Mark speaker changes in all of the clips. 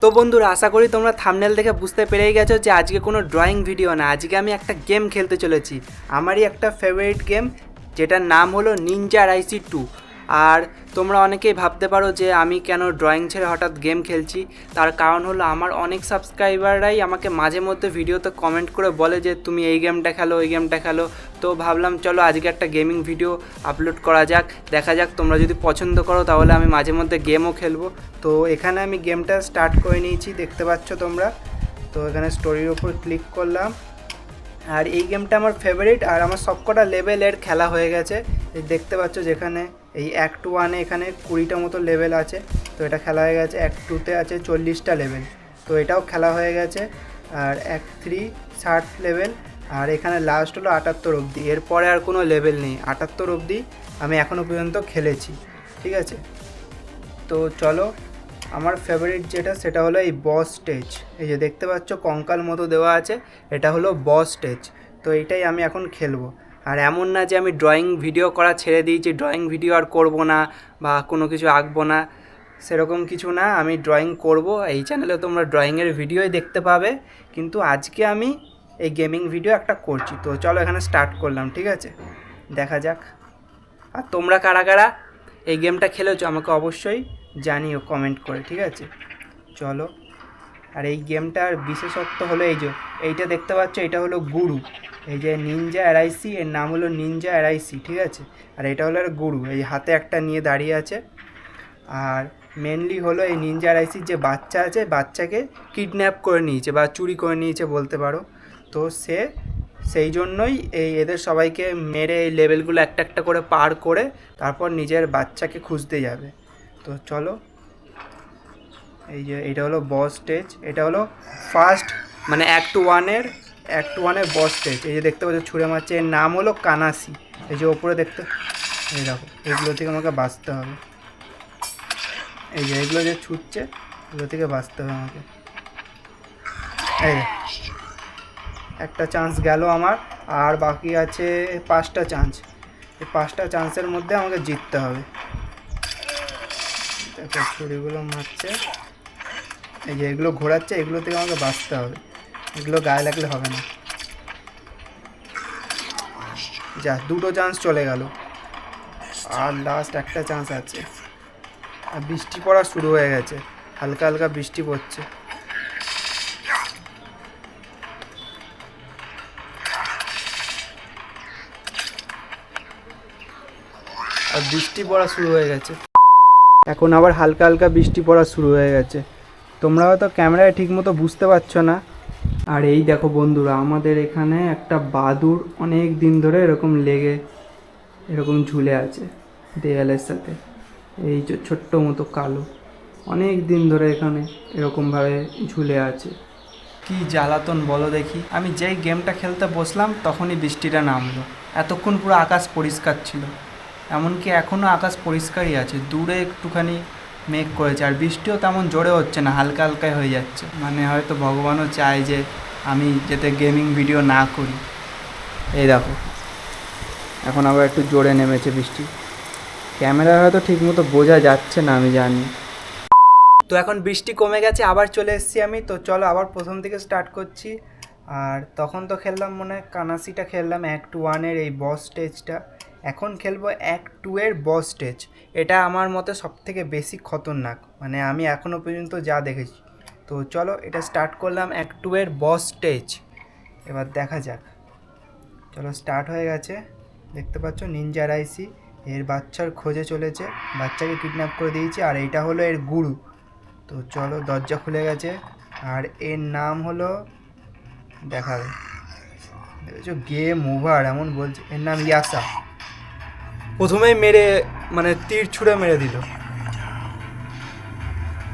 Speaker 1: তো বন্ধুরা, আশা করি তোমরা থাম্বনেল দেখে বুঝতে পেরেই গেছো যে আজকে কোনো ড্রয়িং ভিডিও না, আজকে আমি একটা গেম খেলতে চলেছি। আমারই একটা ফেভারিট গেম, যেটার নাম হলো নিনজা রাইসি 2। আর তোমরা অনেকেই ভাবতে পারো যে আমি কেন ড্রয়িং ছেড়ে হঠাৎ গেম খেলছি। তার কারণ হলো আমার অনেক সাবস্ক্রাইবাররাই আমাকে মাঝে মধ্যে ভিডিওতে কমেন্ট করে বলে যে তুমি এই গেমটা খেলো, ওই গেমটা খেলো। তো ভাবলাম চলো আজকে একটা গেমিং ভিডিও আপলোড করা যাক, দেখা যাক তোমরা যদি পছন্দ করো তাহলে আমি মাঝে মধ্যে গেমও খেলবো। তো এখানে আমি গেমটা স্টার্ট করে নিয়েছি, দেখতে পাচ্ছ তোমরা। তো এখানে স্টোরির ওপর ক্লিক করলাম। আর এই গেমটা আমার ফেভারিট, আর আমার সবকটা লেভেলের খেলা হয়ে গেছে। এই দেখতে পাচ্ছ যেখানে এই অ্যাক্ট 1-এ এখানে 20টা মতো লেভেল আছে। তো এটা খেলা হয়ে গেছে। অ্যাক্ট 2-তে আছে 40টা লেভেল, তো এটাও খেলা হয়ে গেছে। আর অ্যাক্ট 3 60 লেভেল, আর এখানে লাস্ট হলো 78 অবধি। এরপরে আর কোনো লেভেল নেই, 78 অবধি আমি এখনও পর্যন্ত খেলেছি। ঠিক আছে, তো চলো আমার ফেভারিট যেটা সেটা হলো এই বস স্টেজ। এই যে দেখতে পাচ্ছ কঙ্কাল মতো দেওয়া আছে, এটা হলো বস স্টেজ। তো এইটাই আমি এখন খেলবো। আর এমন না যে আমি ড্রয়িং ভিডিও করা ছেড়ে দিয়েছি, ড্রয়িং ভিডিও আর করবো না বা কোনো কিছু আঁকবো না, সেরকম কিছু না। আমি ড্রয়িং করব, এই চ্যানেলে তোমরা ড্রয়িংয়ের ভিডিওই দেখতে পাবে, কিন্তু আজকে আমি এই গেমিং ভিডিও একটা করছি। তো চলো এখানে স্টার্ট করলাম, ঠিক আছে, দেখা যাক। আর তোমরা কারা কারা এই গেমটা খেলেছো আমাকে অবশ্যই জানিও কমেন্ট করে, ঠিক আছে। চলো, আর এই গেমটার বিশেষত্ব হলো এই যে এইটা দেখতে পাচ্ছ, এটা হলো গুরু। এই যে নিনজা এরাইসি, এর নাম হলো নিনজা এরাইসি, ঠিক আছে। আর এটা হলো এর গুরু, এই হাতে একটা নিয়ে দাঁড়িয়ে আছে। আর মেনলি হলো এই নিনজা এরাইসির যে বাচ্চা আছে, বাচ্চাকে কিডন্যাপ করে নিয়েছে বা চুরি করে নিয়েছে বলতে পারো। তো সেই জন্যই এদের সবাইকে মেরে এই লেভেলগুলো একটা একটা করে পার করে তারপর নিজের বাচ্চাকে খুঁজতে যাবে। তো চলো, এই যে এটা হলো বস স্টেজ, এটা হলো ফার্স্ট মানে অ্যাক্ট ওয়ানের বস স্টেজ। এই যে দেখতে পাচ্ছ ছুঁড়ে মারছে, এর নাম হলো কানাসি। এই যে ওপরে দেখতে, এই দেখো এগুলো থেকে আমাকে বাঁচতে হবে। এই যে এগুলো যে ছুটছে, এগুলো থেকে বাঁচতে হবে আমাকে। এই একটা চান্স গেল আমার, আর বাকি আছে 5টা চান্স। এই 5টা চান্সের মধ্যে আমাকে জিততে হবে। দেখো ছুরিগুলো মারছে, এই যে এগুলো ঘোরাচ্ছে, এগুলো থেকে আমাকে বাঁচতে হবে, এগুলো গায়ে লাগলে হবে না। যা 2টো চান্স চলে গেল, আর লাস্ট একটা চান্স আছে। আর বৃষ্টি পড়া শুরু হয়ে গেছে, হালকা হালকা বৃষ্টি পড়ছে। আর বৃষ্টি পড়া শুরু হয়ে গেছে, এখন আবার হালকা হালকা বৃষ্টি পড়া শুরু হয়ে গেছে। তোমরা হয়তো ক্যামেরায় ঠিকমতো বুঝতে পারছো না। আর এই দেখো বন্ধুরা, আমাদের এখানে একটা বাদুড় অনেক দিন ধরে এরকম ঝুলে আছে দেয়ালের সাথে। এই যে ছোট্ট মতো কালো, অনেক দিন ধরে এখানে এরকমভাবে ঝুলে আছে। কি জ্বালাতন বলো দেখি। আমি যেই গেমটা খেলতে বসলাম তখনই বৃষ্টিটা নামলো। এতক্ষণ পুরো আকাশ পরিষ্কার ছিল, এমনকি এখনও আকাশ পরিষ্কারই আছে, দূরে একটুখানি মেঘ করেছে। আর বৃষ্টিও তেমন জোরে হচ্ছে না, হালকা হালকাই হয়ে যাচ্ছে। মানে হয়তো ভগবানও চায় যে আমি যাতে গেমিং ভিডিও না করি। এই দেখো এখন আবার একটু জোরে নেমেছে বৃষ্টি। ক্যামেরা হয়তো ঠিকমতো বোঝা যাচ্ছে না, আমি জানি। তো এখন বৃষ্টি কমে গেছে, আবার চলে এসেছি আমি। তো চলো আবার প্রথম থেকে স্টার্ট করছি। আর তখন তো খেললাম মনে হয় কানাসিটা খেললাম, অ্যাক্ট 1-এর এই বস স্টেজটা। এখন খেলবো অ্যাক্ট 2-এর বস স্টেজ। এটা আমার মতে সবথেকে বেশি খতরনাক, মানে আমি এখনও পর্যন্ত যা দেখেছি। তো চলো এটা স্টার্ট করলাম, অ্যাক্ট 2-এর বস স্টেজ। এবার দেখা যাক। চলো স্টার্ট হয়ে গেছে, দেখতে পাচ্ছ নিনজা রাইসি এর বাচ্চার খোঁজে চলেছে, বাচ্চাকে কিডন্যাপ করে দিয়েছে। আর এইটা হলো এর গুরু। তো চলো দরজা খুলে গেছে, আর এর নাম হলো দেখাবে, দেখেছো গেম ওভার এমন বলছে। এর নাম ইয়াসা। প্রথমেই মেরে মানে তীর ছুঁড়ে মেরে দিল।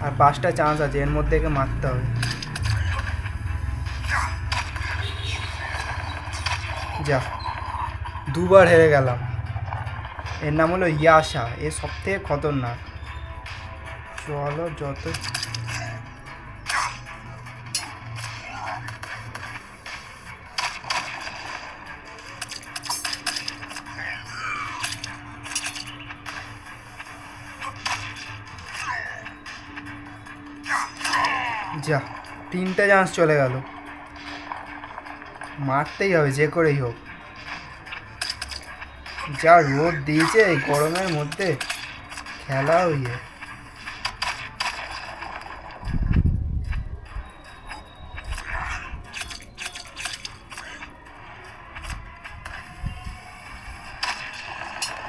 Speaker 1: আর 5টা চান্স আছে, এর মধ্যে একে মারতে হবে। যা 2বার হেরে গেলাম। এর নাম হলো ইয়াসা, এ সব থেকে খতরনাক। চলো যত যা, 3টে চান্স চলে গেল। মারতেই হবে যে করেই হোক। যা রোদ দিয়েছে এই গরমের মধ্যে, খেলা হইয়ে।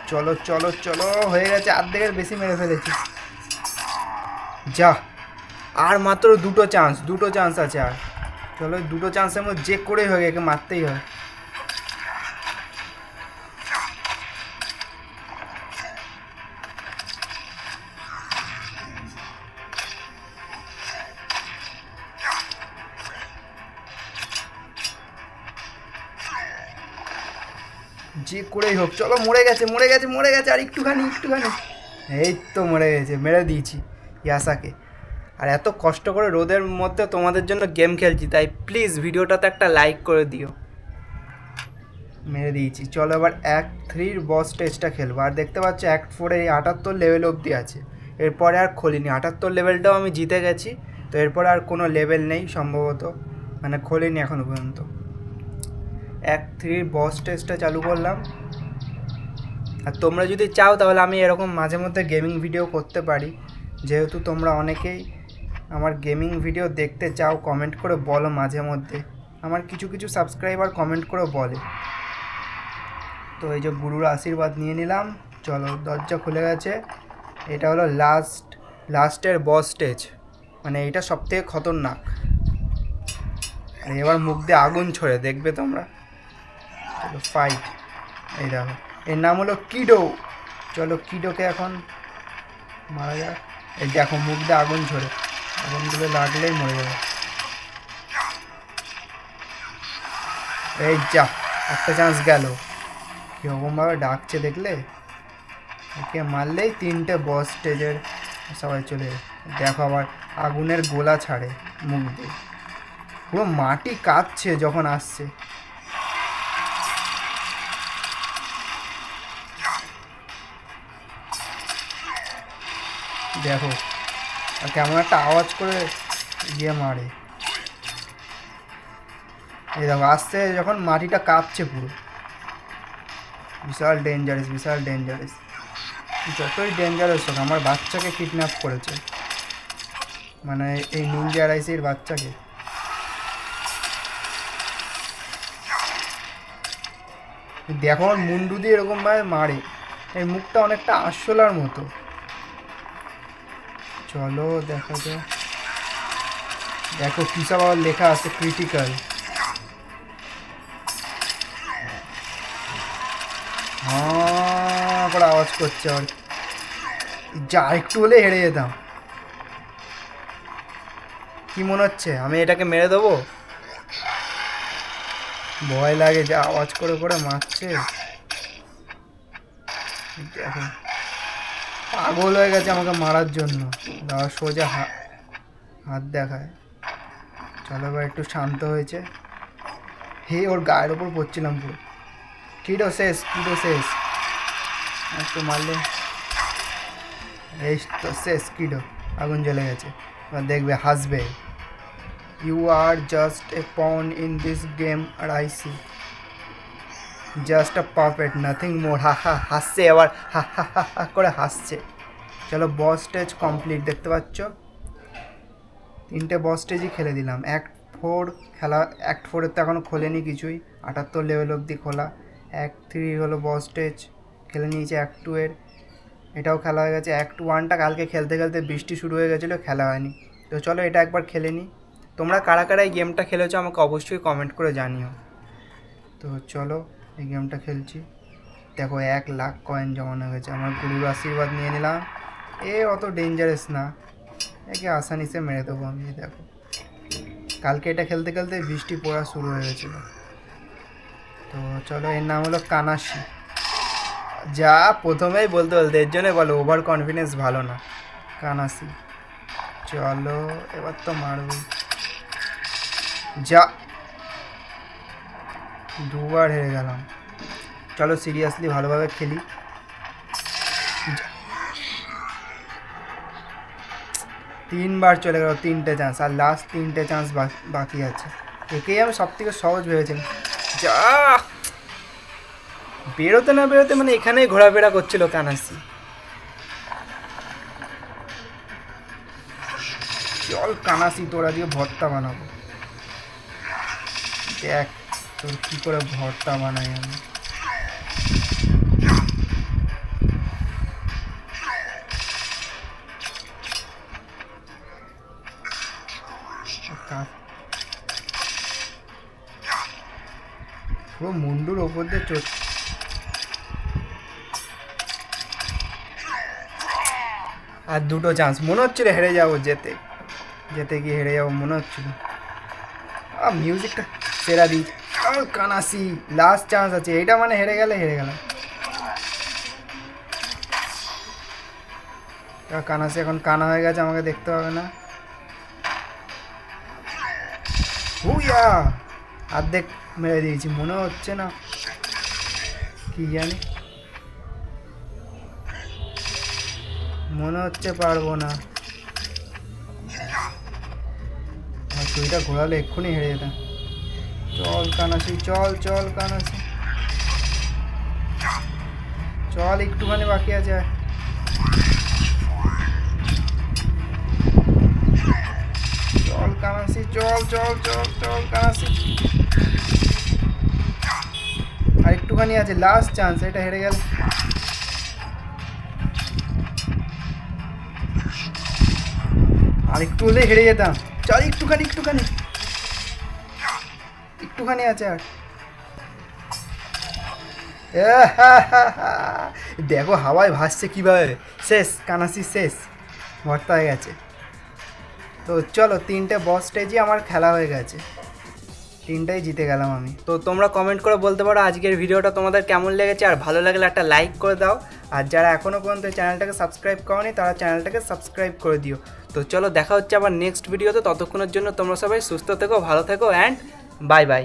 Speaker 1: চলো চলো চলো, হয়ে গেছে, অর্ধেকের বেশি মেরে ফেলেছি। যা, আর মাত্র 2টো চান্স আছে। আর চলো, 2টো চান্সের মধ্যে যে করেই হবে, একে মারতেই হয়। যে করেই হোক, চলো, মরে গেছে, আর একটুখানি। এই তো মরে গেছে, মেরে দিয়েছি ইয়াসাকে। আর এত কষ্ট করে রোদের মধ্যে তোমাদের জন্য গেম খেলছি, তাই প্লিজ ভিডিওটাতে একটা লাইক করে দিও। মেরে দিয়েছি। চলো এবার অ্যাক্ট 3-র বস স্টেজটা খেলবো। আর দেখতে পাচ্ছ অ্যাক্ট 4-এ 78 লেভেল অবধি আছে। এরপরে আর খোলিনি। 78 লেভেলটাও আমি জিতে গেছি, তো এরপরে আর কোনো লেভেল নেই সম্ভবত, মানে খোলিনি এখনও পর্যন্ত। অ্যাক্ট 3-র বস স্টেজটা চালু করলাম। আর তোমরা যদি চাও তাহলে আমি এরকম মাঝে মধ্যে গেমিং ভিডিও করতে পারি, যেহেতু তোমরা অনেকেই আমার গেমিং ভিডিও দেখতে চাও, কমেন্ট করে বলো মাঝে মধ্যে। আমার কিছু কিছু সাবস্ক্রাইবার কমেন্ট করে বলে। তো এই যে গুরুর আশীর্বাদ নিয়ে নিলাম। চলো, দরজা খুলে গেছে। এটা হলো লাস্টের বস স্টেজ, মানে এটা সবথেকে খতরনাক। আর এবার মুখ দিয়ে আগুন ছড়ে, দেখবে তোমরা। চলো ফাইট। এই দেখো, এর নাম হলো কিডো। চলো কিডোকে এখন মারা যাক। এই দেখো, মুখ দিয়ে আগুন ছড়ে, আগুনগুলো লাগলেই মরে যাবে। এই যা, একটা চান্স গেল। কীরকমভাবে ডাকছে দেখলে? ওকে মারলেই 3টে বস স্টেজের সবাই চলে যায়। দেখো আবার আগুনের গোলা ছাড়ে মুখ দিয়ে, পুরো মাটি কাঁপছে যখন আসছে। দেখো, আর কেমন একটা আওয়াজ করে গিয়ে মারে। এই দেখো, আসছে যখন মাটিটা কাঁপছে পুরো। বিশাল ডেঞ্জারাস। যতই ডেঞ্জারাস হোক, আমার বাচ্চাকে কিডন্যাপ করেছে, মানে এই নিনজা রাইসির বাচ্চাকে। দেখো আমার মুন্ডু দিয়ে এরকমভাবে মারে, এই মুখটা অনেকটা আরশোলার মতো। চলো দেখা যায়। দেখো কিসব আবার লেখা আছে, ক্রিটিক্যাল। হ্যাঁ করে আওয়াজ করছে। আর যা, একটু হলে হেরে যেতাম। কি মনে হচ্ছে আমি এটাকে মেরে দেবো? ভয় লাগে, যা আওয়াজ করে করে মারছে। দেখো, পাগল হয়ে গেছে আমাকে মারার জন্য। সোজা হাত দেখায়। চলো এবার একটু শান্ত হয়েছে। হে, ওর গায়ের ওপর পড়ছিলাম পুরো। কিডো শেষ। একটু মারলে এই তো শেষ। কিডো আগুন জ্বলে গেছে। এবার দেখবে, হাসবে। You R just a pawn in this game আর I see just a perfect, nothing more. হাসছে আবার, হা করে হাসছে। চলো বস স্টেজ কমপ্লিট। দেখতে পাচ্ছ 3টে বস স্টেজই খেলে দিলাম। অ্যাক্ট 4-এর তো এখনও খোলেনি কিছুই, 78 লেভেল অবধি খোলা। অ্যাক্ট 3 হলো বস স্টেজ, খেলে নিয়েছে। অ্যাক্ট 2-এর এটাও খেলা হয়ে গেছে। অ্যাক্ট 1টা কালকে খেলতে বৃষ্টি শুরু হয়ে গেছিলো, খেলা হয়নি। তো চলো এটা একবার খেলে নিই। তোমরা কারা কারা এই গেমটা খেলেছো আমাকে অবশ্যই কমেন্ট করে জানিও। তো চলো এই গেমটা খেলছি। দেখো 1 লাখ কয়েন জমানো হয়েছে। আমার গুরুর আশীর্বাদ নিয়ে নিলাম। অত ডেঞ্জারাস না, একে আসানিসে মেরে দেবো আমি। দেখো কালকে এটা খেলতে বৃষ্টি পড়া শুরু হয়ে গেছিলো। তো চলো, এর নাম হলো কানাশি। যা, প্রথমেই বলতে এর জন্যই বলো ওভার কনফিডেন্স ভালো না। কানাশি। চলো এবার তো মারব। যা, 2বার হেরে গেলাম। চলো সিরিয়াসলি ভালোভাবে খেলি। 3বার চলে গেল, 3টে চান্স, আর লাস্ট 3টে চান্স বাকি আছে। একেই আমি সব থেকে সহজ ভেবেছিলাম। যা বেরোতে না বেরোতে মানে এখানেই ঘোরাফেরা করছিল কানাসি। চল কানাসি, তোরা দিয়ে ভর্তা বানাবো। দেখ তোর কী করে ভর্তা বানাই আমি। পুরো মুন্ডুর ওপর দিয়ে আর 2টো চান্স, মনে হচ্ছিল হেরে যাবো, যেতে যেতে গিয়ে হেরে যাবো মনে হচ্ছিল। মিউজিকটা সেরা দিই। কানাসি লাস্ট চান্স আছে, এইটা মানে হেরে গেলে হেরে গেলাম। কানাসি এখন কানা হয়ে গেছে, আমাকে দেখতে হবে না। হুইয়া অর্ধেক মেরে দিয়েছি, মনে হচ্ছে না, কি জানি, মনে হচ্ছে পারবো না। তুইটা ঘোরালে এক্ষুনি হেরে যেতাম। চল কানাসি, চল চল কানাসি, চল, একটুখানি বাকি আছে। চল কানাসি, চল চল চল চল কানাসি, আর একটুখানি আছে, লাস্ট চান্স, এটা হেরে গেল। আর একটু হলে হেরে যেতাম। চল একটুখানি একটুখানি একটুখানি আছে আর। দেখো হাওয়ায় ভাসছে কিভাবে। শেষ, কানাসি শেষ, ভর্তা হয়ে গেছে। তো চলো 3টে বস স্টেজই আমার খেলা হয়ে গেছে, 3টাই জিতে গেলাম আমি। তো তোমরা কমেন্ট করে বলতে পারো আজকের ভিডিওটা তোমাদের কেমন লেগেছে, আর ভালো লাগলে একটা লাইক করে দাও। আর যারা এখনও পর্যন্ত চ্যানেলটাকে সাবস্ক্রাইব করোনি তারা চ্যানেলটাকে সাবস্ক্রাইব করে দিও। তো চলো দেখা হচ্ছে আবার নেক্সট ভিডিওতে, ততক্ষণের জন্য তোমরা সবাই সুস্থ থেকো, ভালো থেকো, অ্যান্ড বাই বাই।